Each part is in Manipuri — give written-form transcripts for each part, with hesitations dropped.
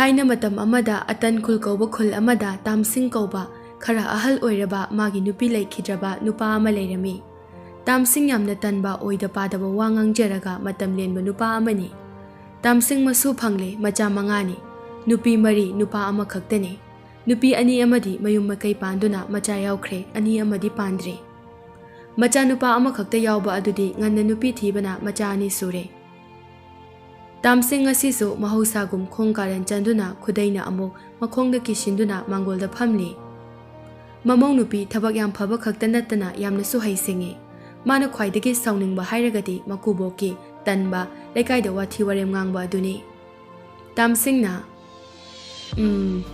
Thaina matam amada atan khul kauba khul amada Tamsing kauba khara ahal oiraba magi nupi laikhidraba nupa ama leirami. Tamsing yamna tanba oida padaba wa ngangjaraga matam lenba nupa amani. Tamsing masu phangle macha mangani. Nupi mari nupa ama khaktani. Nupi ani amadi mayum makai panduna macha yaukre ani amadi pandre. Macha nupa ama khakta yauba adudi nganna nupi thibana macha ani sure. Tamsing asisu mahausagum khongkaran chanduna khudaina amuk makhongda kishinduna mangolda phamli. Mamong nupi thabak yam phaba khakta natana yamna su haisinge. Mana khwaidagi sawningba hairagadi makuboki tanba lekaida wathi warem ngangba aduni. Tamsing na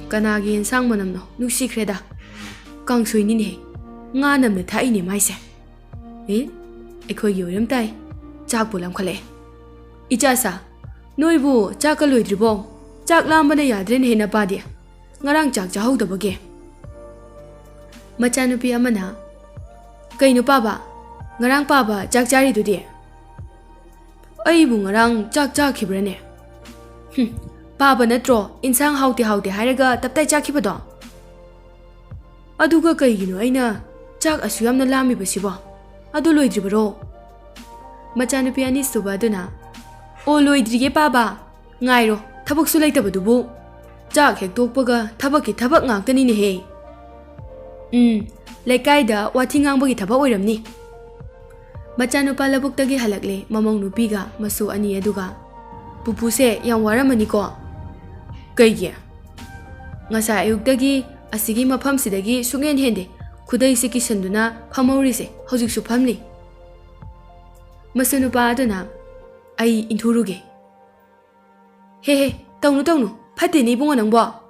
kanagi insang manamno nuksikreda. Kangsui ni nga namna thaini maise. Ekhoi yoram tai chak bulam khale. Ichasa Noibu chaka loidribo chak lambana yadren hena padi ngarang chak chahudabage machanupi amana kainu paba ngarang paba chak chari dudi aibu ngarang chak chakhibrane paba natro insang hauti hairaga taptai chakhibado aduga kaigino aina chak asuyamna lami basibo adu loidribaro machanupi ani subaduna O loidrige paba ngairo thabak su leitabadubu chak hek tokpaga thabak ki thabak ngaktani ne he lekaida wathi ngangbagi thabak oiramni machanupa labuktagi halakle mamong nupiga masu ani aduga pupuse yam waramani ko kaigi ngasa ayuktagi asigi mafam sidagi sungen hende khudai se kisanduna phamori se hojik su phamli masunupa aduna Ai inturuge. He, tawnu, pati ni bunga nang ba.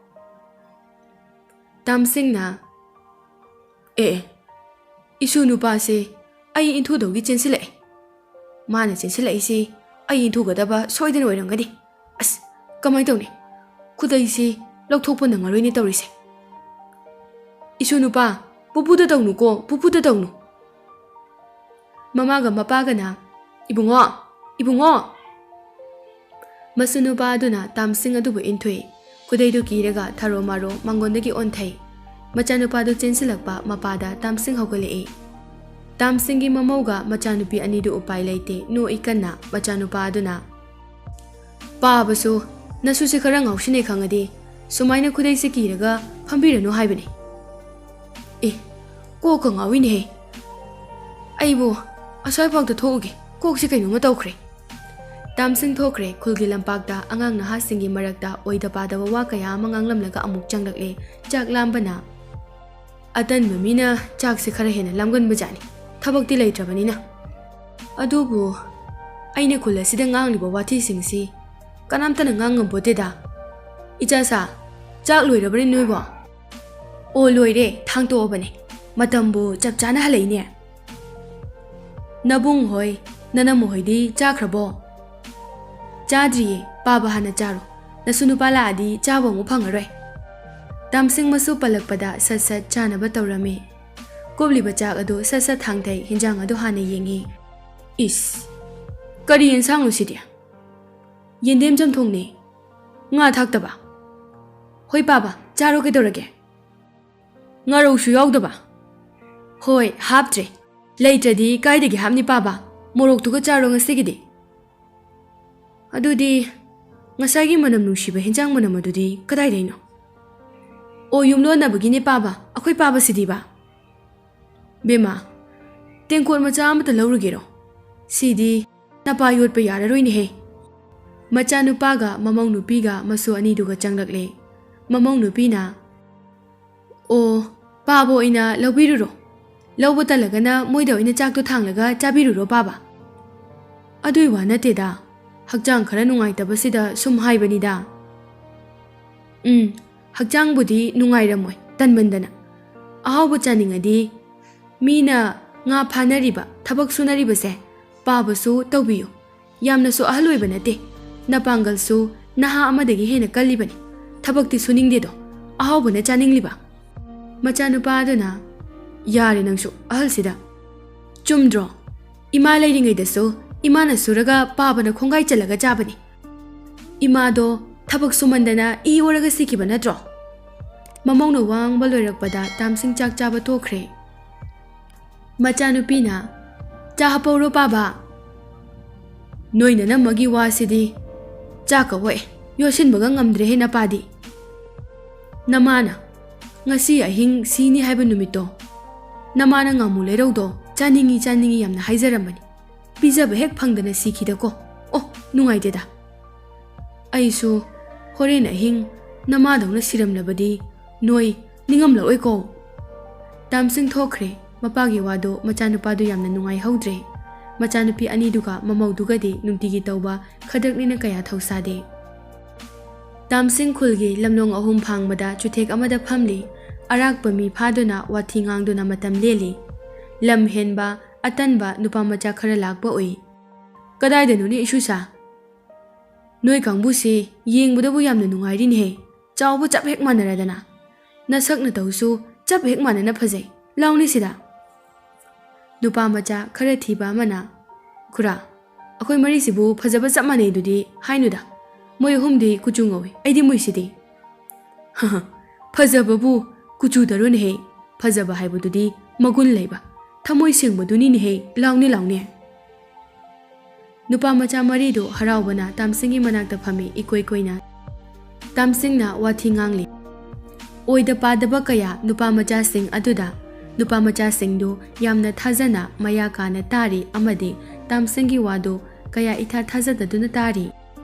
Tamsing na. Isu nupa se, ai intu dogi chensile. Mana chensile isi, ai intu gadaba soiden oirang gadi. As, kamay tawni. Kuda isi, laukthokpa nangaroy ni tawrise. Isu nupa, pupuda tawnu ko, pupuda tawnu. Mamaga mapaga na, ibungo. Ibungo Masunupa aduna Tamsing adubu intui kudaidu kiraga tharo maro mangondagi onthai machanupa du chensilakpa mapada Tamsing hogale Tamsingi mamauga machanupi anidu upai laite no ikanna machanupa aduna pabasu nasu se khara ngaushine khangadi sumaina kudai se kiraga phambiranu haibani ko ka ngawini he aibo asai phakta thoge kok se kainoma tawkhre Tamsing thokre khulgi lampakta angang naha singi marakta oida padaba wa kaya manganglamlaga amuk changlakle chak lambana atan mamina chak se khara hena lamgan bajani thabakti leitrabanina adubu aine khula sida ngangliba wathi singsi kanamtana ngangam boteda ichasa chak loirabani noibo o loire thangto obane matambu chapchana haleine nabung hoi nanam hoidi chakrabo Chadri paba hana charo nasunupala adi chawa mu phangaroi Tamsing masu palakpada sat chana ba tawrami kobli bachak adu sat thangthai hinjang adu hana yengi is kari insang usidi yendem jamthong ne nga thaktaba hoi paba charo ke dorage ngaro shu yaudaba hoi haptre leitradi kaidagi hamni paba morok tuga charo ngasigidi Adudi ngasagi manam nungsiba hinjang manam adudi kadai daino O yumlo na bagini paba akhoi paba sidiba Bema tengkol macha amata laurugero sidi napa yot pa yararoi ni he macha nupaga mamong nupiga masu ani duga changlakle mamong nupina O pabo ina lawbiruro lawbota lagana moida ina chakto thanglaga chabiruro paba Adui wa nateda Hakjang khara nungaitaba sum haibanida hakjang budi nungairamoi tanbandana ahawba chaningadi mina nga phanariba thabak sunariba se pabasu tawbiyo yamna su ahaloiba nate napangal su naha amadagi hena kallibani thabakti suningdedo ahawba na chaningliba machanupa aduna yare nangsu ahal sida chumdro ima leiringai dasu Imana suraga paba na khongai chalaga jabani Ima do ꯊꯕꯛ ꯁꯨꯃꯟꯗꯅ ꯏ ꯑꯣꯔꯒ ꯁꯤꯈꯤꯕ ꯅꯠꯇ꯭ꯔꯣ? ꯃꯃꯧꯅ ꯋꯥ ꯉꯥꯡꯕ ꯂꯣꯏꯔꯛꯄꯗ ꯇꯥꯝꯁꯤꯡ ꯆꯥꯛ ꯆꯥꯕ ꯇꯣꯛꯈ꯭ꯔꯦ꯫ ꯃꯆꯥꯅꯨꯄꯤꯅ "ꯆꯥ ꯍꯥꯞꯄꯧꯔꯣ ꯄꯥꯕ?" "ꯅꯣꯏꯅ ꯅꯝꯃꯒꯤ ꯋꯥꯁꯤꯗꯤ ꯆꯥꯛꯀ ꯑꯣꯛꯑꯦ ꯌꯣꯠꯁꯤꯟꯕꯒ ꯉꯝꯗ꯭ꯔꯦꯍꯦ ꯅꯄꯥꯗꯤ꯫ ꯅꯃꯥꯅ ꯉꯁꯤ ꯑꯍꯤꯡ ꯁꯤꯅꯤ ꯍꯥꯏꯕ ꯅꯨꯃꯤꯠꯇꯣ ꯅꯃꯥꯅ ꯉꯥꯃꯨ ꯂꯩꯔꯧꯗꯣ ꯆꯥꯅꯤꯡꯉꯤ ꯌꯥꯝꯅ ꯍꯥꯏꯖꯔꯝꯕꯅꯤ꯫ ꯄꯤꯖꯕ ꯍꯦꯛ ꯐꯪꯗꯅ ꯁꯤꯈꯤꯗꯀꯣ꯫ ꯑꯣ ꯅꯨꯡꯉꯥꯏꯇꯦꯗ꯫ ꯑꯩꯁꯨ ꯍꯣꯔꯦꯟ ꯑꯍꯤꯡ ꯅꯃꯥꯗꯧꯅ ꯁꯤꯔꯝꯂꯕꯗꯤ ꯅꯣꯏ ꯅꯤꯡꯉꯝꯂꯛꯑꯣꯏꯀꯣ." ꯇꯥꯝꯁꯤꯡ ꯊꯣꯛꯈ꯭ꯔꯦ꯫ ꯃꯄꯥꯒꯤ ꯋꯥꯗꯣ ꯃꯆꯥꯅꯨꯄꯥꯗꯨ ꯌꯥꯝꯅ ꯅꯨꯡꯉꯥꯏꯍꯧꯗ꯭ꯔꯦ꯫ ꯃꯆꯥꯅꯨꯄꯤ ꯑꯅꯤꯗꯨꯒ ꯃꯃꯧꯗꯨꯒꯗꯤ ꯅꯨꯡꯇꯤꯒꯤ ꯇꯧꯕ ꯈꯗ꯭ꯔꯛꯅꯤꯅ ꯀꯌꯥ ꯊꯧꯁꯥꯗꯦ꯫ ꯇꯥꯝꯁꯤꯡ ꯈꯨꯜꯒꯤ ꯂꯝꯂꯣꯡ 3 ꯐꯥꯡꯕꯗ ꯆꯨꯊꯦꯛ ꯑꯃꯗ ꯐꯝꯂꯤ꯫ ꯑꯔꯥꯛꯄ ꯃꯤ ꯐꯥꯗꯨꯅ ꯋꯥꯊꯤ ꯉꯥꯡꯗꯨꯅ ꯃꯇꯝ ꯂꯦꯜꯂꯤ꯫ ꯂꯝ ꯍꯦꯟꯕ ꯑꯇꯟꯕ ꯅꯨꯄꯥ ꯃꯆꯥ ꯈꯔ ꯂꯥꯛꯄ ꯎꯏ꯫ "ꯀꯗꯥꯏꯗꯅꯣꯅꯦ ꯏꯁꯨꯁꯥ? ꯅꯣꯏ ꯀꯥꯡꯕꯨꯁꯤ ꯌꯦꯡꯕꯗꯕꯨ ꯌꯥꯝꯅ ꯅꯨꯡꯉꯥꯏꯔꯤꯅꯦꯍꯦ꯫ ꯆꯥꯎꯕ ꯆꯞ ꯍꯦꯛ ꯃꯥꯟꯅꯔꯗꯅ ꯅꯁꯛ ꯅꯇꯧꯁꯨ ꯆꯞ ꯍꯦꯛ ꯃꯥꯟꯅꯅ ꯐꯖꯩ꯫ ꯂꯥꯎꯅꯤ ꯁꯤꯗ." ꯅꯨꯄꯥ ꯃꯆꯥ ꯈꯔ ꯊꯤꯕ ꯑꯃꯅ "ꯈꯨꯔꯥ, ꯑꯩꯈꯣꯏ ꯃꯔꯤꯁꯤꯕꯨ ꯐꯖꯕ ꯆꯞ ꯃꯥꯟꯅꯩꯗꯨꯗꯤ ꯍꯥꯏꯅꯨꯗ. ꯃꯣꯏ 3ꯗꯤ ꯀꯨꯆꯨ ꯉꯧꯏ, ꯑꯩꯗꯤ ꯃꯨꯏꯁꯤꯗꯤ." "ꯍꯍ, ꯐꯖꯕꯕꯨ ꯀꯨꯆꯨꯗꯔꯣꯅꯦꯍꯦ. ꯐꯖꯕ ꯍꯥꯏꯕꯗꯨꯗꯤ ꯃꯒꯨꯟ ꯂꯩꯕ, ꯊꯃꯣꯏ ꯁꯦꯡꯕꯗꯨꯅꯤꯅꯦꯍꯦ. ꯂꯥꯎꯅꯦ." ꯅꯨꯄꯥ ꯃꯆꯥ ꯃꯔꯤꯗꯨ ꯍꯔꯥꯎꯕꯅ ꯇꯥꯝꯁꯤꯡꯒꯤ ꯃꯅꯥꯛꯇ ꯐꯝꯃꯤ ꯏꯀꯣꯏ ꯀꯣꯏꯅ꯫ ꯇꯥꯝꯁꯤꯡꯅ ꯋꯥꯊꯤ ꯉꯥꯡꯂꯤ꯫ ꯑꯣꯏꯗ ꯄꯥꯗꯕ ꯀꯌꯥ ꯅꯨꯄꯥ ꯃꯆꯥꯁꯤꯡ ꯑꯗꯨꯗ ꯅꯨꯄꯥ ꯃꯆꯥꯁꯤꯡꯗꯨ ꯌꯥꯝꯅ ꯊꯥꯖꯅ ꯃꯌꯥ ꯀꯥꯅ ꯇꯥꯔꯤ ꯑꯃꯗꯤ ꯇꯥꯝꯁꯤꯡꯒꯤ ꯋꯥꯗꯨ ꯀꯌꯥ ꯏꯊꯥ ꯊꯥꯖꯗꯗꯨꯅ ꯇꯥꯔꯤ꯫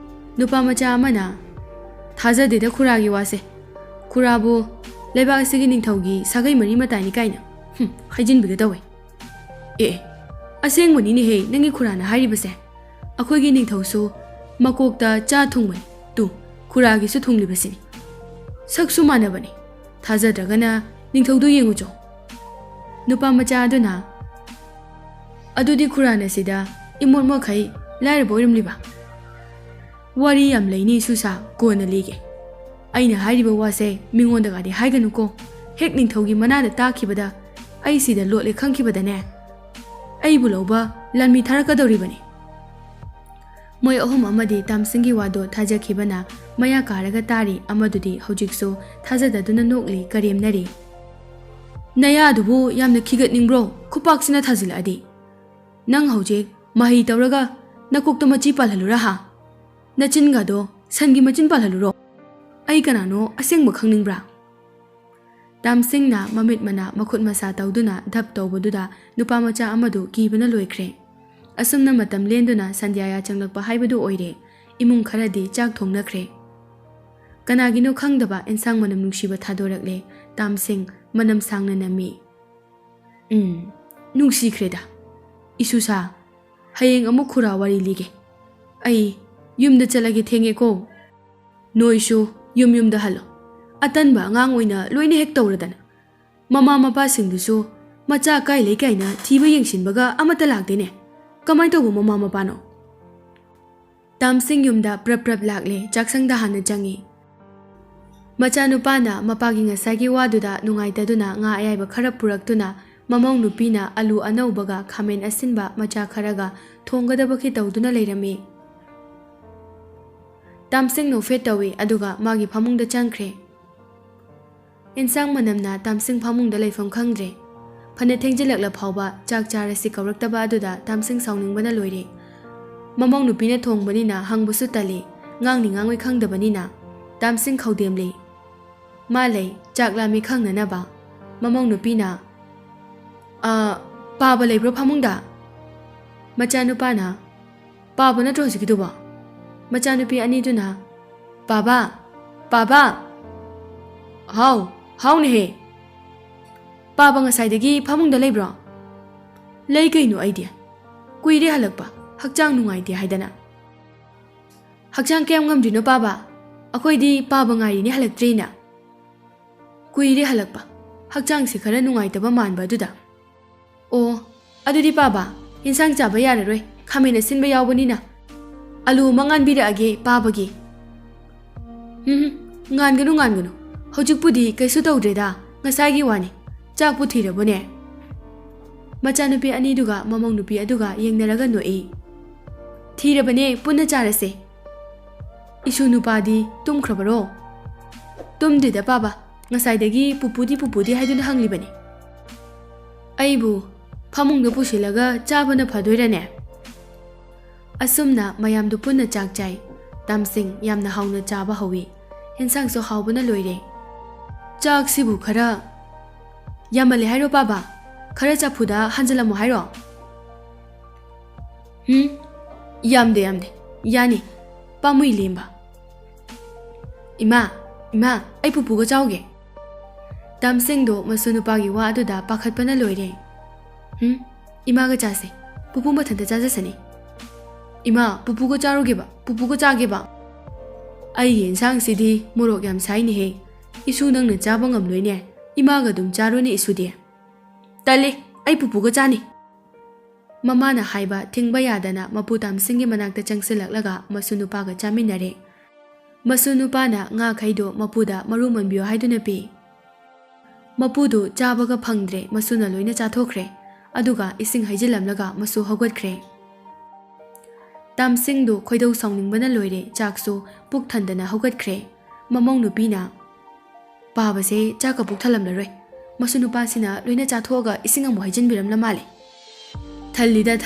ꯅꯨꯄꯥ ꯃꯆꯥ ꯑꯃꯅ "ꯊꯥꯖꯗꯦꯗ ꯈꯨꯔꯥꯒꯤ ꯋꯥꯁꯦ. ꯈꯨꯔꯥꯕꯨ ꯂꯩꯕꯥꯛ ꯑꯁꯤꯒꯤ ꯅꯤꯡꯊꯧꯒꯤ ꯁꯥꯒꯩ ꯃꯔꯤ ꯃꯇꯥꯏꯅꯤ ꯀꯥꯏꯅ ꯍꯥꯏꯖꯤꯟꯕꯤꯒ ꯇꯧꯋꯦ." "ꯑꯦ, ꯑꯁꯦꯡꯕꯅꯤꯅꯦꯍꯦ ꯅꯪꯒꯤ ꯈꯨꯔꯥꯅ ꯍꯥꯏꯔꯤꯕꯁꯦ. ꯑꯩꯈꯣꯏꯒꯤ ꯅꯤꯡꯊꯧꯁꯨ ꯃꯀꯣꯛꯇ ꯆꯥ ꯊꯨꯡꯕꯅꯤ. ꯇꯨ ꯈꯨꯔꯥꯒꯤꯁꯨ ꯊꯨꯡꯂꯤꯕꯁꯤꯅꯤ. ꯁꯛꯁꯨ ꯃꯥꯟꯅꯕꯅꯤ. ꯊꯥꯖꯗ꯭ꯔꯒꯅ ꯅꯤꯡꯊꯧꯗꯨ ꯌꯦꯡꯉꯨꯆꯣ." ꯅꯨꯄꯥ ꯃꯆꯥ ꯑꯗꯨꯅ "ꯑꯗꯨꯗꯤ ꯈꯨꯔꯥꯅ ꯁꯤꯗ ꯏꯃꯣꯠ ꯃꯣꯠꯈꯩ ꯂꯥꯏꯔꯕ ꯑꯣꯏꯔꯝꯂꯤꯕ? ꯋꯥꯔꯤ ꯌꯥꯝ ꯂꯩꯅꯤ ꯁꯨꯁꯥ, ꯀꯣꯟꯅ ꯂꯤꯒꯦ. ꯑꯩꯅ ꯍꯥꯏꯔꯤꯕ ꯋꯥꯁꯦ ꯃꯤꯉꯣꯟꯗꯒꯗꯤ ꯍꯥꯏꯒꯅꯨꯀꯣ. ꯍꯦꯛ ꯅꯤꯡꯊꯧꯒꯤ ꯃꯅꯥꯗ ꯇꯥꯈꯤꯕꯗ ꯑꯩ ꯁꯤꯗ ꯂꯣꯠꯂꯦ ꯈꯪꯈꯤꯕꯗꯅꯦ ꯑꯩꯕꯨ ꯂꯧꯕ ꯂꯥꯟꯃꯤ ꯊꯥꯔꯛꯀꯗꯧꯔꯤꯕꯅꯤ." ꯃꯣꯏ 3 ꯑꯃꯗꯤ ꯇꯥꯝꯁꯤꯡꯒꯤ ꯋꯥꯗꯣ ꯊꯥꯖꯈꯤꯕꯅ ꯃꯌꯥ ꯀꯥꯔꯒ ꯇꯥꯔꯤ ꯑꯃꯗꯨꯗꯤ ꯍꯧꯖꯤꯛꯁꯨ ꯊꯥꯖꯗꯗꯨꯅ ꯅꯣꯛꯂꯤ ꯀꯔꯦꯝꯅꯔꯤ꯫ "ꯅꯌꯥꯗꯨꯕꯨ ꯌꯥꯝꯅ ꯈꯤꯒꯠꯅꯤꯡꯕ꯭ꯔꯣ ꯈꯨꯄꯥꯛꯁꯤꯅ ꯊꯥꯖꯤꯜꯂꯛꯑꯗꯤ? ꯅꯪ ꯍꯧꯖꯤꯛ ꯃꯍꯩ ꯇꯧꯔꯒ ꯅꯀꯣꯛꯇ ꯃꯆꯤ ꯄꯥꯜꯍꯜꯂꯨꯔꯥ ꯍꯥ? ꯅꯆꯤꯟꯒꯗꯣ ꯁꯟꯒꯤ ꯃꯆꯤꯟ ꯄꯥꯜꯍꯜꯂꯨꯔꯣ? ꯑꯩ ꯀꯅꯥꯅꯣ ꯑꯁꯦꯡꯕ ꯈꯪꯅꯤꯡꯕ꯭ꯔꯥ?" ꯇꯥꯝꯁꯤꯡꯅ ꯃꯃꯤꯠ ꯃꯅꯥ ꯃꯈꯨꯠ ꯃꯁꯥ ꯇꯧꯗꯨꯅ ꯙꯞ ꯇꯧꯕꯗꯨꯗ ꯅꯨꯄꯥ ꯃꯆꯥ ꯑꯃꯗꯨ ꯀꯤꯕꯅ ꯂꯣꯏꯈ꯭ꯔꯦ꯫ ꯑꯁꯨꯝꯅ ꯃꯇꯝ ꯂꯦꯟꯗꯨꯅ ꯁꯟꯙ꯭ꯌꯥ ꯌꯥꯆꯪꯂꯛꯄ ꯍꯥꯏꯕꯗꯨ ꯑꯣꯏꯔꯦ꯫ ꯏꯃꯨꯡ ꯈꯔꯗꯤ ꯆꯥꯛ ꯊꯣꯡꯅꯈ꯭ꯔꯦ꯫ ꯀꯅꯥꯒꯤꯅꯣ ꯈꯪꯗꯕ ꯑꯦꯟꯁꯥꯡ ꯃꯅꯝ ꯅꯨꯡꯁꯤꯕ ꯊꯥꯗꯣꯔꯛꯂꯦ꯫ ꯇꯥꯝꯁꯤꯡ ꯃꯅꯝ ꯁꯥꯡꯅ ꯅꯝꯃꯤ꯫ "ꯅꯨꯡꯁꯤꯈ꯭ꯔꯦꯗ. ꯏꯁꯨꯁꯥ, ꯍꯌꯦꯡ ꯑꯃꯨꯛ ꯈꯨꯔꯥ ꯋꯥꯔꯤ ꯂꯤꯒꯦ. ꯑꯩ ꯌꯨꯝꯗ ꯆꯠꯂꯒꯦ, ꯊꯦꯡꯉꯦꯀꯣ." "ꯅꯣꯏꯁꯨ ꯌꯨꯝꯗ ꯍꯜꯂꯣ. ꯑꯇꯟꯕ ꯑꯉꯥꯡ ꯑꯣꯏꯅ ꯂꯣꯏꯅ ꯍꯦꯛ ꯇꯧꯔꯗꯅ. ꯃꯃꯥ ꯃꯄꯥꯁꯤꯡꯗꯨꯁꯨ ꯃꯆꯥ ꯀꯥꯏ ꯂꯩ ꯀꯥꯏꯅ ꯊꯤꯕ ꯌꯦꯡꯁꯤꯟꯕꯒ ꯑꯃꯠꯇ ꯂꯥꯛꯇꯦꯅꯦ. ꯀꯃꯥꯏ ꯇꯧꯕ ꯃꯃꯥ ꯃꯄꯥꯅꯣ?" ꯇꯥꯝꯁꯤꯡ ꯌꯨꯝꯗ ꯄ꯭ꯔꯞ ꯂꯥꯛꯂꯦ꯫ ꯆꯥꯛꯁꯪꯗ ꯍꯥꯟꯅ ꯆꯪꯉꯤ꯫ ꯃꯆꯥꯅꯨꯄꯥꯅ ꯃꯄꯥꯒꯤ ꯉꯁꯥꯏꯒꯤ ꯋꯥꯗꯨꯗ ꯅꯨꯡꯉꯥꯏꯇꯗꯨꯅ ꯉꯥ ꯑꯌꯥꯏꯕ ꯈꯔ ꯄꯨꯔꯛꯇꯨꯅ ꯃꯃꯧ ꯅꯨꯄꯤꯅ ꯑꯂꯨ ꯑꯅꯧꯕꯒ ꯈꯥꯃꯦꯟ ꯑꯁꯤꯟꯕ ꯃꯆꯥ ꯈꯔꯒ ꯊꯣꯡꯒꯗꯕꯈꯤ ꯇꯧꯗꯨꯅ ꯂꯩꯔꯝꯃꯤ꯫ ꯇꯥꯝꯁꯤꯡ ꯅꯣꯛꯐꯦꯠ ꯇꯧꯏ ꯑꯗꯨꯒ ꯃꯥꯒꯤ ꯐꯃꯨꯡꯗ ꯆꯪꯈ꯭ꯔꯦ꯫ ꯑꯦꯟꯁꯥꯡ ꯃꯅꯝꯅ ꯇꯥꯝꯁꯤꯡ ꯐꯃꯨꯡꯗ ꯂꯩꯐꯝ ꯈꯪꯗ꯭ꯔꯦ꯫ ꯐꯅ ꯊꯦꯡꯖꯤꯜꯂꯛꯂ ꯐꯥꯎꯕ ꯆꯥꯛ ꯆꯥꯔꯁꯤ ꯀꯧꯔꯛꯇꯕ ꯑꯗꯨꯗ ꯇꯥꯝꯁꯤꯡ ꯁꯥꯎꯅꯤꯡꯕꯅ ꯂꯣꯏꯔꯦ꯫ ꯃꯃꯧ ꯅꯨꯄꯤꯅ ꯊꯣꯡꯕꯅꯤꯅ ꯍꯪꯕꯁꯨ ꯇꯜꯂꯤ, ꯉꯥꯡꯅꯤ ꯉꯥꯡꯉꯣꯏ ꯈꯪꯗꯕꯅꯤꯅ ꯇꯥꯝꯁꯤꯡ ꯈꯧꯗꯦꯝꯂꯤ꯫ "ꯃꯥ ꯂꯩ, ꯆꯥꯛ ꯂꯥꯝꯃꯤ ꯈꯪꯅꯅꯕ." ꯃꯃꯧ ꯅꯨꯄꯤꯅ "ꯄꯥꯕ ꯂꯩꯕ꯭ꯔꯣ ꯐꯃꯨꯡꯗ?" ꯃꯆꯥꯅꯨꯄꯥꯅ "ꯄꯥꯕ ꯅꯠꯇ꯭ꯔꯣ ꯍꯧꯖꯤꯛꯀꯤꯗꯨꯕꯣ?" ꯃꯆꯥꯅꯨꯄꯤ ꯑꯅꯤꯗꯨꯅ "ꯄꯥꯕ, ꯄꯥꯕ." "ꯍꯥꯎꯅꯦꯍꯦ." "ꯄꯥꯕ ꯉꯁꯥꯏꯗꯒꯤ ꯐꯃꯨꯡꯗ ꯂꯩꯕ꯭ꯔꯣ?" "ꯂꯩ ꯀꯩꯅꯣ ꯑꯩꯗꯤ. ꯀꯨꯏꯔꯦ ꯍꯜꯂꯛꯄ, ꯍꯛꯆꯥꯡ ꯅꯨꯡꯉꯥꯏꯇꯦ ꯍꯥꯏꯗꯅ." "ꯍꯛꯆꯥꯡ ꯀꯌꯥꯝ ꯉꯝꯗ꯭ꯔꯤꯅꯣ ꯄꯥꯕ? ꯑꯩꯈꯣꯏꯗꯤ ꯄꯥꯕ ꯉꯥꯏꯔꯤꯅꯦ ꯍꯜꯂꯛꯇ꯭ꯔꯤꯅ." "ꯀꯨꯏꯔꯦ ꯍꯜꯂꯛꯄ, ꯍꯛꯆꯥꯡꯁꯦ ꯈꯔ ꯅꯨꯡꯉꯥꯏꯇꯕ ꯃꯥꯟꯕ ꯑꯗꯨꯗ." "ꯑꯣ, ꯑꯗꯨꯗꯤ ꯄꯥꯕ ꯌꯦꯟꯁꯥꯡ ꯆꯥꯕ ꯌꯥꯔꯔꯣꯏ, ꯈꯥꯃꯦꯟ ꯑꯁꯤꯟꯕ ꯌꯥꯎꯕꯅꯤꯅ ꯑꯂꯨ ꯑꯃ ꯉꯥꯟꯕꯤꯔꯛꯑꯒꯦ ꯄꯥꯕꯒꯤ." ꯉꯥꯟꯒꯅꯨ. ꯍꯧꯖꯤꯛꯄꯨꯗꯤ ꯀꯩꯁꯨ ꯇꯧꯗ꯭ꯔꯦꯗ, ꯉꯁꯥꯏꯒꯤ ꯋꯥꯅꯤ. ꯆꯥꯛꯄꯨ ꯊꯤꯔꯕꯅꯦ?" ꯃꯆꯥꯅꯨꯄꯤ ꯑꯅꯤꯗꯨꯒ ꯃꯃꯧ ꯅꯨꯄꯤ ꯑꯗꯨꯒ ꯌꯦꯡꯅꯔꯒ ꯅꯣꯛꯏ꯫ "ꯊꯤꯔꯕꯅꯦ, ꯄꯨꯟꯅ ꯆꯥꯔꯁꯦ." Isu nupadi tumkhrabaro. Tumdida paba. Ngasaidagi pupudi haiduna hanglibani. Aibu phamungda pusilaga chabana phadoirane. Asumna mayamdu punna chak chai. Tamsing yamna hauna chaba hawi. Hensang so haubuna loire. Chak sibu khara yamale hairo paba. Khara chapuda hanjalamu hairo. Yamde yani pamui lemba. Ima ai pupuga chauge. Tamsing do masunupagi wa aduda pakhatpana loire. Ima ga chase. Pupu mathanta chajasani. Ima pupuga charogeba. Pupuga chageba. Ai yensang sidi morok yam saini he. Isu nangna chaba ngamloine. Ima ga dum charone isudi. Tali ai pupuga chani. Mamana haiba thingba yadana mapu tamsing gi manakta changsilaklaga masunupaga chaminare. Masunupana nga khaido mapuda maru manbio haiduna pi. Mapudu chabaga phangdre masuna loina chathokre. Aduga ising haijilamlaga masu haugatkhre. Tamsing du khoidau saungningbana loire chaksu puk thandana haugatkhre. Mamong nupina pabase chaka puk thalamlaroi. Masunupa sina loina chathoga ising amu haijinbiramla male. Thalida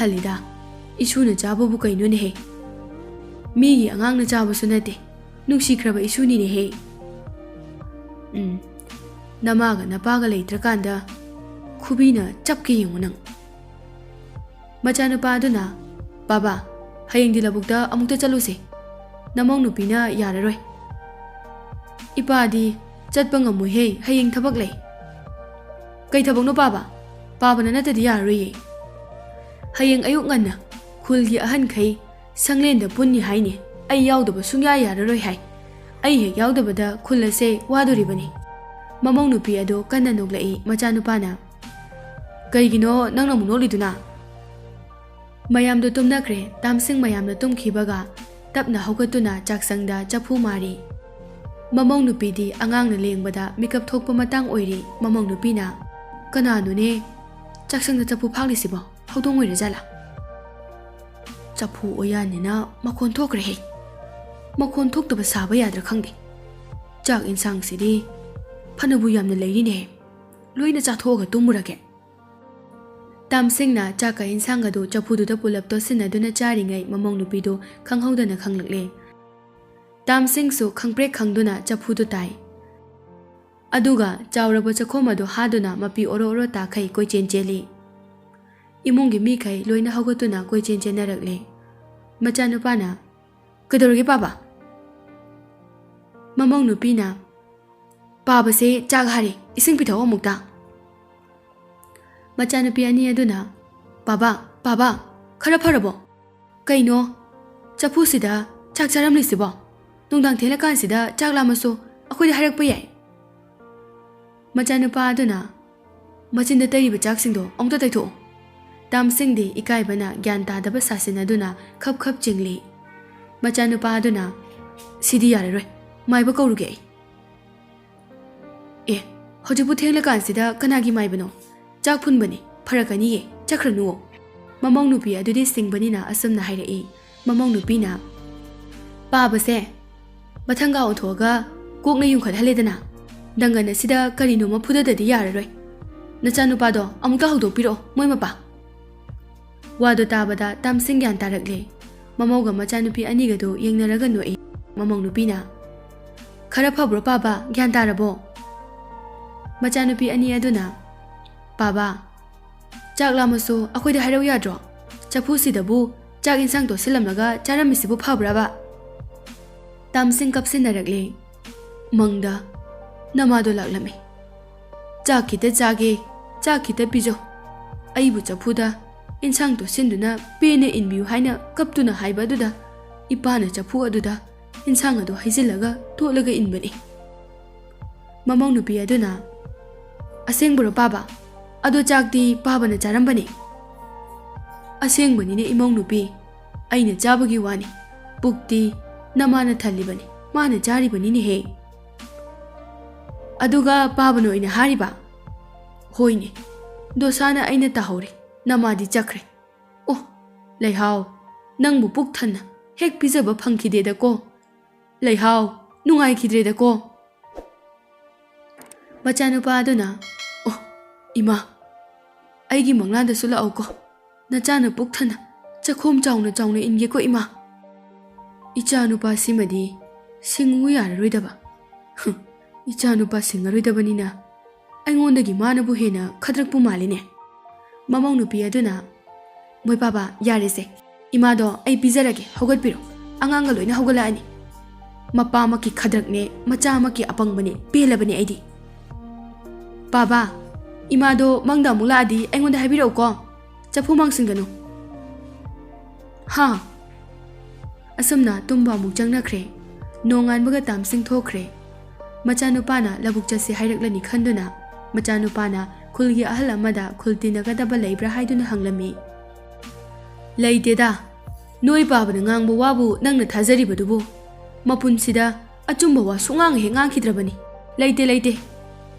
isuna chababu kaino ne he. Mi angangna chabasu nate. Nungsikraba isuni ne he. Namaga napaga leitrakanda khubina chapki yungunang. Machanapa aduna baba hayeng dilabukta amukta chaluse. Namong nupina yararoi. Ipadi chatpa ngamu he hayeng thabak lei. Kai thabak no baba na natadi yararoi. Hayeng ayuk nganna khulgi ahan khai sanglenda punni haine. Ai yaudaba sungya yararoi hai. Ai he yaudabada khulase wadoribani. Mamong nupi ado kanna noglai machanupana. Kaigino nangna munoliduna. Mayamdo tumnakre tamsing mayamna tumkhibaga tapna haugatuna chaksangda chaphu mari. Mamong nupidi angangna lengbada mikap thokpa matang oiri mamong nupina. Kananune chaksangda chaphu phaglisibo haudong oira jala. Chaphu oyanina makhon thokre he. Makhon thokdaba saba yadra khangde. Chak insang sidi Phanabu yamna leirine. Loina chathoga tumurage. Tamsingna chaka insanga do chapudu da pulap to sinaduna charingai mamong nupido khanghaudana khanglakle. Tamsing su khangprek khangduna chapudu tai. Aduga chawraba chakhoma do haduna mapi oro ta khai koi chencheli. Imungi mi khai loina haugatuna koi chenchennarakle. Machanupana kadorge baba. Mamong nupina Pabase chaghari ising pithaw amukta. Machanupi ani aduna baba khara pharabo. Kaino chaphu sida chak charam lisibo. Nungdang thelakan sida chaklamasu akhoi harakpa yai. Machanupa aduna machinda tariba chaksingdo ongta taitho. Tamsingdi ikaibana gyan tadaba sasin aduna khap chingli. Machanupa aduna sidi yararoi maiba kauruge. Hojibu thenglakan sida kanagi maibano chak phunbani pharakani ye chakranu mamong nupi adudi singbani na asamna hairai mamong nupi na pabase bathanga othoga kokna yungkhat haledana dangana sida karino maphuda dadi yararoi nachanu pado amukta hawdok piro moi mapa wado tabada tamsing gyan tarakle mamoga machanupi aniga do yengnaraga noi mamong nupi na khara phabro paba gyan tarabo Machanupi ani aduna baba chaklamasu akhoida hairau yadro chaphu sidabu chak insang to silamlaga charamisibu phabraba tamsing kapsinarakle mangda namado laklame chakita chage pijo aibu chaphuda insang to sinduna pene inbiu haina kaptuna haibaduda ipana chaphu aduda insang adu haijilaga tholaga inbani mamong nupi aduna Aseng bro baba ado chakti baba na charambani aseng bani ne imong nupi aina chabagi wani pukti namana thalibani mana jari bani ne he aduga baba no ina hariba hoine dosana aina tahori namadi chakre oh leihau nangbu puk thanna hek pijaba phangkhide da ko ꯂꯩꯍꯥꯎ ꯅꯨꯡꯉꯥꯏꯈꯤꯗ꯭ꯔꯦꯗꯀꯣ ꯃꯆꯥꯅꯨꯄꯥ ꯑꯗꯨꯅ ꯑꯣ ꯏꯃꯥ ꯑꯩꯒꯤ ꯃꯪꯂꯥꯟꯗꯁꯨ ꯂꯥꯛꯑꯣꯀꯣ ꯅꯆꯥꯅ ꯄꯨꯛ ꯊꯟꯅ ꯆꯈꯣꯝ ꯆꯥꯎꯅ ꯆꯥꯎꯅ ꯏꯟꯒꯦꯀꯣ ꯏꯃꯥ ꯏꯆꯥꯅꯨꯄꯥꯁꯤꯃꯗꯤ ꯁꯤꯡꯉꯨ ꯌꯥꯔꯔꯣꯏꯗꯕ ꯏꯆꯥꯅꯨꯄꯥ ꯁꯤꯡꯉꯔꯣꯏꯗꯕꯅꯤꯅ ꯑꯩꯉꯣꯟꯗꯒꯤ ꯃꯥꯅꯕꯨ ꯍꯦꯟꯅ ꯈꯗ꯭ꯔꯛꯄꯨ ꯃꯥꯜꯂꯤꯅꯦ ꯃꯃꯧ ꯅꯨꯄꯤ ꯑꯗꯨꯅ ꯃꯣꯏ ꯄꯥꯕ ꯌꯥꯔꯦꯁꯦ ꯏꯃꯥꯗꯣ ꯑꯩ ꯄꯤꯖꯔꯒꯦ ꯍꯧꯒꯠꯄꯤꯔꯣ ꯑꯉꯥꯡꯒ ꯂꯣꯏꯅ ꯍꯧꯒꯠꯂꯛꯑꯅꯤ ꯃꯄꯥꯃꯛꯀꯤ ꯈꯗ꯭ꯔꯛꯅꯦ ꯃꯆꯥꯃꯛꯀꯤ ꯑꯄꯪꯕꯅꯦ ꯄꯦꯜꯂꯕꯅꯦ ꯑꯩꯗꯤ ꯄꯥꯕ ꯏꯃꯥꯗꯣ ꯃꯪꯗ ꯑꯃꯨꯛ ꯂꯥꯛꯑꯗꯤ ꯑꯩꯉꯣꯟꯗ ꯍꯥꯏꯕꯤꯔꯛꯎꯀꯣ ꯆꯐꯨ ꯃꯥꯡꯁꯤꯟꯒꯅꯨ ꯍꯥ ꯑꯁꯨꯝꯅ ꯇꯨꯝꯕ ꯑꯃꯨꯛ ꯆꯪꯅꯈ꯭ꯔꯦ ꯅꯣꯡꯉꯥꯟꯕꯒ ꯇꯥꯝꯁꯤꯡ ꯊꯣꯛꯈ꯭ꯔꯦ ꯃꯆꯥꯅꯨꯄꯥꯅ ꯂꯧꯕꯨꯛ ꯆꯠꯁꯤ ꯍꯥꯏꯔꯛꯂꯅꯤ ꯈꯟꯗꯨꯅ ꯃꯆꯥꯅꯨꯄꯥꯅ ꯈꯨꯜꯒꯤ ꯑꯍꯜ ꯑꯃꯗ ꯈꯨꯜ ꯇꯤꯟꯅꯒꯗꯕ ꯂꯩꯕ꯭ꯔꯥ ꯍꯥꯏꯗꯨꯅ ꯍꯪꯂꯝꯃꯤ ꯂꯩꯇꯦꯗ ꯅꯣꯏ ꯄꯥꯕꯅ ꯉꯥꯡꯕ ꯋꯥꯕꯨ ꯅꯪꯅ ꯊꯥꯖꯔꯤꯕꯗꯨꯕꯨ ꯃꯄꯨꯟꯁꯤꯗ ꯑꯆꯨꯝꯕ ꯋꯥ ꯁꯨꯡꯉꯥꯡ ꯍꯦꯛ ꯉꯥꯡꯈꯤꯗ꯭ꯔꯕꯅꯤ ꯂꯩꯇꯦ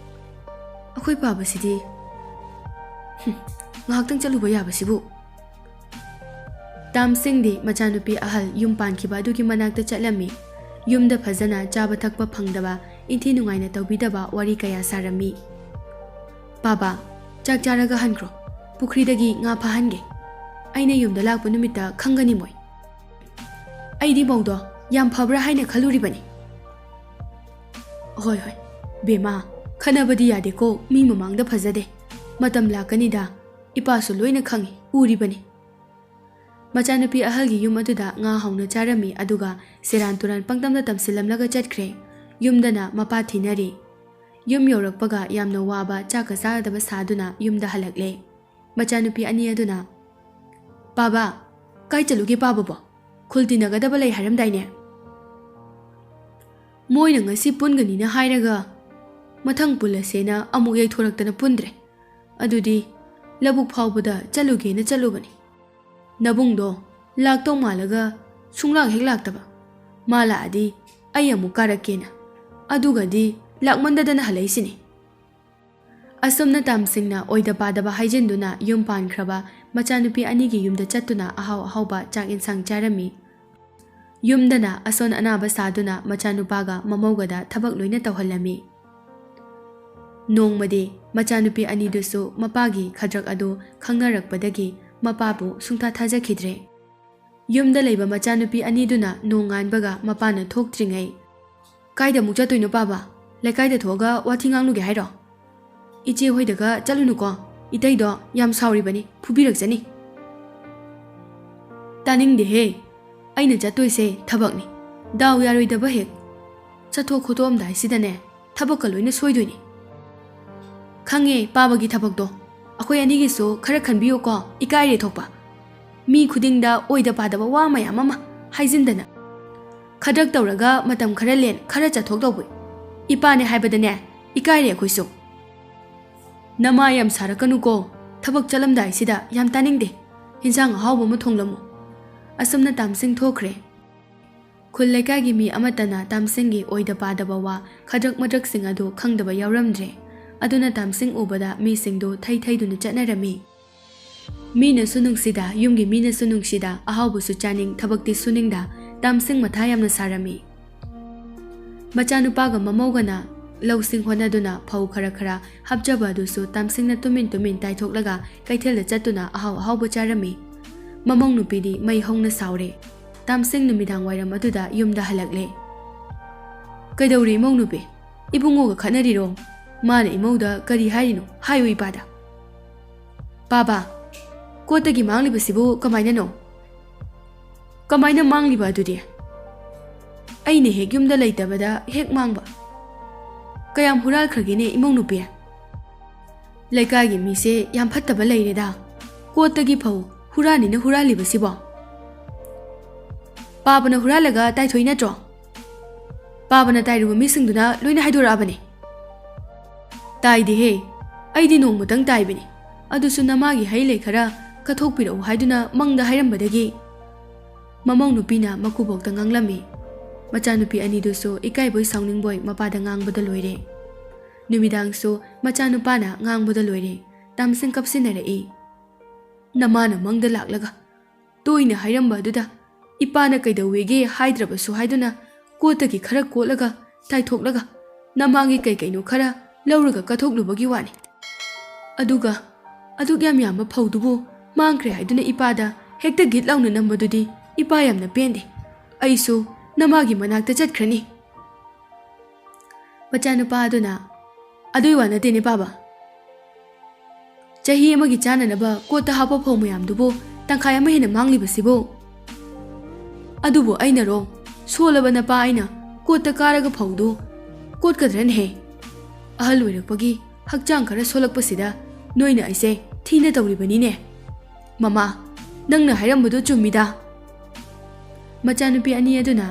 ꯑꯩꯈꯣꯏ ꯄꯥꯕꯁꯤꯗꯤ ꯉꯥꯏꯍꯥꯛꯇꯪ ꯆꯠꯂꯨꯕ ꯌꯥꯕꯁꯤꯕꯨ ꯇꯥꯝꯁꯤꯡꯗꯤ ꯃꯆꯥꯅꯨꯄꯤ ꯑꯍꯜ ꯌꯨꯝ ꯄꯥꯟꯈꯤꯕ ꯑꯗꯨꯒꯤ ꯃꯅꯥꯛꯇ ꯆꯠꯂꯝꯃꯤ ꯌꯨꯝꯗ ꯐꯖꯅ ꯆꯥꯕ ꯊꯛꯄ ꯐꯪꯗꯕ ꯏꯟꯊꯤ ꯅꯨꯡꯉꯥꯏꯅ ꯇꯧꯕꯤꯗꯕ ꯋꯥꯔꯤ ꯀꯌꯥ ꯁꯥꯔꯝꯃꯤ ꯄꯥꯕ ꯆꯥꯛ ꯆꯥꯔꯒ ꯍꯟꯈ꯭ꯔꯣ ꯄꯨꯈ꯭ꯔꯤꯗꯒꯤ ꯉꯥ ꯐꯥꯍꯟꯒꯦ ꯑꯩꯅ ꯌꯨꯝꯗ ꯂꯥꯛꯄ ꯅꯨꯃꯤꯠꯇ ꯈꯪꯒꯅꯤ ꯃꯣꯏ ꯑꯩꯗꯤ ꯃꯧꯗꯣ ꯌꯥꯝ ꯐꯕ꯭ꯔꯥ ꯍꯥꯏꯅ ꯈꯜꯂꯨꯔꯤꯕꯅꯤ ꯍꯣꯏ ꯕꯦꯃꯥ ꯈꯟꯅꯕꯗꯤ ꯌꯥꯗꯦꯀꯣ ꯃꯤ ꯃꯃꯥꯡꯗ ꯐꯖꯗꯦ ꯃꯇꯝ ꯂꯥꯛꯀꯅꯤꯗ ꯏꯄꯥꯁꯨ ꯂꯣꯏꯅ ꯈꯪꯉꯤ ꯎꯔꯤꯕꯅꯤ ꯃꯆꯥꯅꯨꯄꯤ ꯑꯍꯜꯒꯤ ꯌꯨꯝ ꯑꯗꯨꯗ ꯉꯥ ꯍꯧꯅ ꯆꯥꯔꯝꯃꯤ ꯑꯗꯨꯒ ꯁꯦꯔꯥꯟ ꯇꯨꯔꯥꯟ ꯄꯪꯇꯝꯗ ꯇꯝꯁꯤꯜꯂꯝꯂꯒ ꯆꯠꯈ꯭ꯔꯦ ꯌꯨꯝꯗꯅ ꯃꯄꯥ ꯊꯤꯅꯔꯤ ꯌꯨꯝ ꯌꯧꯔꯛꯄꯒ ꯌꯥꯝꯅ ꯋꯥꯕ ꯆꯥꯛꯀ ꯆꯥꯒꯗꯕ ꯁꯥꯗꯨꯅ ꯌꯨꯝꯗ ꯍꯜꯂꯛꯂꯦ ꯃꯆꯥꯅꯨꯄꯤ ꯑꯅꯤ ꯑꯗꯨꯅ ꯄꯥꯕ ꯀꯥꯏ ꯆꯠꯂꯨꯒꯦ ꯄꯥꯕꯕꯣ ꯈꯨꯜ ꯇꯤꯟꯅꯒꯗꯕ ꯂꯩ ꯍꯥꯏꯔꯝꯗꯥꯏꯅꯦ ꯃꯣꯏꯅ ꯉꯁꯤ ꯄꯨꯟꯒꯅꯤꯅ ꯍꯥꯏꯔꯒ ꯃꯊꯪ ꯄꯨꯜꯂꯁꯦꯅ ꯑꯃꯨꯛ ꯌꯩꯊꯣꯔꯛꯇꯅ ꯄꯨꯟꯗ꯭ꯔꯦ ꯑꯗꯨꯗꯤ ꯂꯧꯕꯨꯛ ꯐꯥꯎꯕꯗ ꯆꯠꯂꯨꯒꯦꯅ ꯆꯠꯂꯨꯕꯅꯤ ꯅꯕꯨꯡꯗꯣ ꯂꯥꯛꯇꯧ ꯃꯥꯜꯂꯒ ꯁꯨꯡꯂꯥꯛ ꯍꯦꯛ ꯂꯥꯛꯇꯕ ꯃꯥ ꯂꯥꯛꯑꯗꯤ ꯑꯩ ꯑꯃꯨꯛ ꯀꯥꯔꯛꯀꯦꯅ ꯑꯗꯨꯒꯗꯤ ꯂꯥꯛꯃꯟꯗꯗꯅ ꯍꯜꯂꯛꯏꯁꯤꯅꯤ ꯑꯁꯨꯝꯅ ꯇꯥꯝꯁꯤꯡꯅ ꯑꯣꯏꯗ ꯄꯥꯗꯕ ꯍꯥꯏꯖꯤꯟꯗꯨꯅ ꯌꯨꯝ ꯄꯥꯟꯈ꯭ꯔꯕ ꯃꯆꯥꯅꯨꯄꯤ ꯑꯅꯤꯒꯤ ꯌꯨꯝꯗ ꯆꯠꯇꯨꯅ ꯑꯍꯥꯎ ꯑꯍꯥꯎꯕ ꯆꯥꯛ ꯏꯟꯁꯥꯡ ꯆꯥꯔꯝꯃꯤ ꯌꯨꯝꯗꯅ ꯑꯁꯣꯟ ꯑꯅꯥꯕ ꯁꯥꯗꯨꯅ ꯃꯆꯥꯅꯨꯄꯥꯒ ꯃꯃꯧꯒꯗ ꯊꯕꯛ ꯂꯣꯏꯅ ꯇꯧꯍꯜꯂꯝꯃꯤ ꯅꯣꯡꯃꯗꯤ ꯃꯆꯥꯅꯨꯄꯤ ꯑꯅꯤꯗꯨꯁꯨ ꯃꯄꯥꯒꯤ ꯈꯗ꯭ꯔꯛ ꯑꯗꯨ ꯈꯪꯅꯔꯛꯄꯗꯒꯤ ꯃꯄꯥꯕꯨ ꯁꯨꯡꯊꯥ ꯊꯥꯖꯈꯤꯗ꯭ꯔꯦ ꯌꯨꯝꯗ ꯂꯩꯕ ꯃꯆꯥꯅꯨꯄꯤ ꯑꯅꯤꯗꯨꯅ ꯅꯣꯡꯉꯥꯟꯕꯒ ꯃꯄꯥꯅ ꯊꯣꯛꯇ꯭ꯔꯤꯉꯩ ꯀꯥꯏꯗ ꯑꯃꯨꯛ ꯆꯠꯇꯣꯏꯅꯣ ꯄꯥꯕ ꯂꯩꯀꯥꯏꯗ ꯊꯣꯛꯑꯒ ꯋꯥꯊꯤ ꯉꯥꯡꯂꯨꯒꯦ ꯍꯥꯏꯔꯣ ꯏꯆꯦ ꯍꯣꯏꯗꯒ ꯆꯠꯂꯨꯅꯨꯀꯣ ꯏꯇꯩꯗꯣ ꯌꯥꯝ ꯁꯥꯎꯔꯤꯕꯅꯤ ꯐꯨꯕꯤꯔꯛꯆꯅꯤ ꯇꯥꯅꯤꯡꯗꯦꯍꯦ ꯑꯩꯅ ꯆꯠꯇꯣꯏꯁꯦ ꯊꯕꯛꯅꯤ ꯗꯥꯎ ꯌꯥꯔꯣꯏꯗꯕ ꯍꯦꯛ ꯆꯠꯊꯣꯛ ꯈꯣꯠꯇꯣꯛꯑꯝꯗꯥꯏꯁꯤꯗꯅꯦ ꯊꯕꯛꯀ ꯂꯣꯏꯅ ꯁꯣꯏꯗꯣꯏꯅꯤ ꯈꯪꯉꯦ ꯄꯥꯕꯒꯤ ꯊꯕꯛꯇꯣ ꯑꯩꯈꯣꯏ ꯑꯅꯤꯒꯤꯁꯨ ꯈꯔ ꯈꯟꯕꯤꯌꯨꯀꯣ ꯏꯀꯥꯏꯔꯦ ꯊꯣꯛꯄ ꯃꯤ ꯈꯨꯗꯤꯡꯗ ꯑꯣꯏꯗ ꯄꯥꯗꯕ ꯋꯥ ꯃꯌꯥꯝ ꯑꯃ ꯍꯥꯏꯖꯤꯟꯗꯅ ꯈꯗ꯭ꯔꯛ ꯇꯧꯔꯒ ꯃꯇꯝ ꯈꯔ ꯂꯦꯟ ꯈꯔ ꯆꯠꯊꯣꯛ ꯇꯧꯕ ꯏꯄꯥꯅꯦ ꯍꯥꯏꯕꯗꯅꯦ ꯏꯀꯥꯏꯔꯦ ꯑꯩꯈꯣꯏꯁꯨ ꯅꯃꯥ ꯌꯥꯝ ꯁꯥꯔꯛꯀꯅꯨꯀꯣ ꯊꯕꯛ ꯆꯠꯂꯝꯗꯥꯏꯁꯤꯗ ꯌꯥꯝ ꯇꯥꯅꯤꯡꯗꯦ ꯏꯟꯁꯥꯡ ꯑꯍꯥꯎꯕ ꯑꯃ ꯊꯣꯡꯂꯝꯃꯨ ꯑꯁꯨꯝꯅ ꯇꯥꯝꯁꯤꯡ ꯊꯣꯛꯈ꯭ꯔꯦ ꯈꯨꯜ ꯂꯩꯀꯥꯏꯒꯤ ꯃꯤ ꯑꯃꯠꯇꯅ ꯇꯥꯝꯁꯤꯡꯒꯤ ꯑꯣꯏꯗ ꯄꯥꯗꯕ ꯋꯥ ꯈꯗ꯭ꯔꯛ ꯃꯗ꯭ꯔꯛꯁꯤꯡ ꯑꯗꯨ ꯈꯪꯗꯕ ꯌꯥꯎꯔꯝꯗ꯭ꯔꯦ ꯑꯗꯨꯅ ꯇꯥꯝꯁꯤꯡ ꯎꯕꯗ ꯃꯤꯁꯤꯡꯗꯨ ꯊꯩ ꯊꯩꯗꯨꯅ ꯆꯠꯅꯔꯝꯃꯤ ꯃꯤꯅꯁꯨ ꯅꯨꯡꯁꯤꯗ ꯌꯨꯝꯒꯤ ꯃꯤꯅꯁꯨ ꯅꯨꯡꯁꯤꯗ ꯑꯍꯥꯎꯕꯁꯨ ꯆꯥꯅꯤꯡ ꯊꯕꯛꯇꯤ ꯁꯨꯅꯤꯡꯗ ꯇꯥꯝꯁꯤꯡ ꯃꯊꯥ ꯌꯥꯝꯅ ꯁꯥꯔꯝꯃꯤ ꯃꯆꯥꯅꯨꯄꯥꯒ ꯃꯃꯧꯒꯅ ꯂꯧꯁꯤꯡ ꯍꯣꯠꯅꯗꯨꯅ ꯐꯧ ꯈꯔ ꯈꯔ ꯍꯥꯞꯆꯕ ꯑꯗꯨꯁꯨ ꯇꯥꯝꯁꯤꯡꯅ ꯇꯨꯃꯤꯟ ꯇꯨꯃꯤꯟ ꯇꯥꯏꯊꯣꯛꯂꯒ ꯀꯩꯊꯦꯜꯗ ꯆꯠꯇꯨꯅ ꯑꯍꯥꯎ ꯑꯍꯥꯎꯕ ꯆꯥꯔꯝꯃꯤ ꯃꯃꯧ ꯅꯨꯄꯤꯗꯤ ꯃꯩ ꯍꯧꯅ ꯁꯥꯎꯔꯦ ꯇꯥꯝꯁꯤꯡ ꯅꯨꯃꯤꯗꯥꯡ ꯋꯥꯏꯔꯝ ꯑꯗꯨꯗ ꯌꯨꯝꯗ ꯍꯜꯂꯛꯂꯦ ꯀꯩꯗꯧꯔꯤ ꯏꯃꯧ ꯅꯨꯄꯤ ꯏꯕꯨꯡꯉꯣꯒ ꯈꯠꯅꯔꯤꯔꯣ ꯃꯥꯅ ꯏꯃꯧꯗ ꯀꯔꯤ ꯍꯥꯏꯔꯤꯅꯣ ꯍꯥꯏꯌꯨ ꯏꯄꯥꯗ ꯄꯥꯕ ꯀꯣꯠꯇꯒꯤ ꯃꯥꯡꯂꯤꯕꯁꯤꯕꯨ ꯀꯃꯥꯏꯅꯅꯣ ꯀꯃꯥꯏꯅ ꯃꯥꯡꯂꯤꯕ ꯑꯗꯨꯗꯤ ꯑꯩꯅ ꯍꯦꯛ ꯌꯨꯝꯗ ꯂꯩꯇꯕꯗ ꯍꯦꯛ ꯃꯥꯡꯕ ꯀꯌꯥꯝ ꯍꯨꯔꯥꯜꯈ꯭ꯔꯒꯦꯅꯦ ꯏꯃꯧ ꯅꯨꯄꯤ ꯂꯩꯀꯥꯏꯒꯤ ꯃꯤꯁꯦ ꯌꯥꯝ ꯐꯠꯇꯕ ꯂꯩꯔꯦꯗ ꯀꯣꯠꯇꯒꯤ ꯐꯧ ꯍꯨꯔꯥꯟꯅꯤꯅ ꯍꯨꯔꯥꯜꯂꯤꯕꯁꯤꯕꯣ ꯄꯥꯕꯅ ꯍꯨꯔꯥꯜꯂꯒ ꯇꯥꯏꯊꯣꯛꯏ ꯅꯠꯇ꯭ꯔꯣ ꯄꯥꯕꯅ ꯇꯥꯏꯔꯨꯕ ꯃꯤꯁꯤꯡꯗꯨꯅ ꯂꯣꯏꯅ ꯍꯥꯏꯗꯣꯔꯛꯑꯕꯅꯤ ꯇꯥꯏꯗꯦꯍꯦ ꯑꯩꯗꯤ ꯅꯣꯡꯃꯇꯪ ꯇꯥꯏꯕꯅꯤ ꯑꯗꯨꯁꯨ ꯅꯃꯥꯒꯤ ꯍꯩ ꯂꯩ ꯈꯔ ꯀꯠꯊꯣꯛꯄꯤꯔꯛꯎ ꯍꯥꯏꯗꯨꯅ ꯃꯪꯗ ꯍꯥꯏꯔꯝꯕꯗꯒꯤ ꯃꯃꯧ ꯅꯨꯄꯤꯅ ꯃꯀꯨꯕꯣꯛꯇ ꯉꯥꯡꯂꯝꯃꯤ ꯃꯆꯥꯅꯨꯄꯤ ꯑꯅꯤꯗꯨꯁꯨ ꯏꯀꯥꯏꯕꯣꯏ ꯁꯥꯎꯅꯤꯡꯕꯣꯏ ꯃꯄꯥꯗ ꯉꯥꯡꯕꯗ ꯂꯣꯏꯔꯦ ꯅꯨꯃꯤꯗꯥꯡꯁꯨ ꯃꯆꯥꯅꯨꯄꯥꯅ ꯉꯥꯡꯕꯗ ꯂꯣꯏꯔꯦ ꯇꯥꯝꯁꯤꯡ ꯀꯞꯁꯤꯟꯅꯔꯛꯏ ꯅꯃꯥꯅ ꯃꯪꯗ ꯂꯥꯛꯂꯒ ꯇꯣꯏꯅ ꯍꯥꯏꯔꯝꯕ ꯑꯗꯨꯗ ꯏꯄꯥꯅ ꯀꯩꯗꯧꯋꯦꯒꯦ ꯍꯥꯏꯗ꯭ꯔꯕꯁꯨ ꯍꯥꯏꯗꯨꯅ ꯀꯣꯠꯇꯒꯤ ꯈꯔ ꯀꯣꯠꯂꯒ ꯇꯥꯏꯊꯣꯛꯂꯒ ꯅꯃꯥꯒꯤ ꯀꯩꯀꯩꯅꯣ ꯈꯔ ꯂꯧꯔꯒ ꯀꯠꯊꯣꯛꯂꯨꯕꯒꯤ ꯋꯥꯅꯤ꯫ ꯑꯗꯨꯒ ꯑꯗꯨꯛ ꯌꯥꯝ ꯌꯥꯝꯕ ꯐꯧꯗꯨꯕꯨ ꯃꯥꯡꯈ꯭ꯔꯦ ꯍꯥꯏꯗꯨꯅ ꯏꯄꯥꯗ ꯍꯦꯛꯇ ꯒꯤꯠ ꯂꯥꯎꯅ ꯅꯝꯕꯗꯨꯗꯤ ꯏꯄꯥ ꯌꯥꯝꯅ ꯄꯦꯟꯗꯦ꯫ ꯑꯩꯁꯨ ꯅꯃꯥꯒꯤ ꯃꯅꯥꯛꯇ ꯆꯠꯈ꯭ꯔꯅꯤ꯫ ꯃꯆꯥꯅꯨꯄꯥ ꯑꯗꯨꯅ ꯑꯗꯨꯏ ꯋꯥ ꯅꯠꯇꯦꯅꯦ ꯄꯥꯕ꯫ ꯆꯍꯤ ꯑꯃꯒꯤ ꯆꯥꯅꯅꯕ ꯀꯣꯠꯇ ꯍꯥꯞꯄ ꯐꯧ ꯃꯌꯥꯝꯗꯨꯕꯨ ꯇꯪꯈꯥꯏ ꯑꯃ ꯍꯦꯟꯅ ꯃꯥꯡꯂꯤꯕꯁꯤꯕꯨ꯫ ꯑꯗꯨꯕꯨ ꯑꯩꯅꯔꯣ ꯁꯣꯜꯂꯕ ꯅꯄꯥ ꯑꯩꯅ ꯀꯣꯠꯇ ꯀꯥꯔꯒ ꯐꯧꯗꯨ ꯀꯣꯠꯀꯗ꯭ꯔꯅꯦꯍꯦ? ꯑꯍꯜ ꯑꯣꯏꯔꯛꯄꯒꯤ ꯍꯛꯆꯥꯡ ꯈꯔ ꯁꯣꯜꯂꯛꯄꯁꯤꯗ ꯅꯣꯏꯅ ꯑꯩꯁꯦ ꯊꯤꯅ ꯇꯧꯔꯤꯕꯅꯤꯅꯦ꯫ ꯃꯃꯥ, ꯅꯪꯅ ꯍꯥꯏꯔꯝꯕꯗꯨ ꯆꯨꯝꯃꯤꯗ꯫ ꯃꯆꯥꯅꯨꯄꯤ ꯑꯅꯤ ꯑꯗꯨꯅ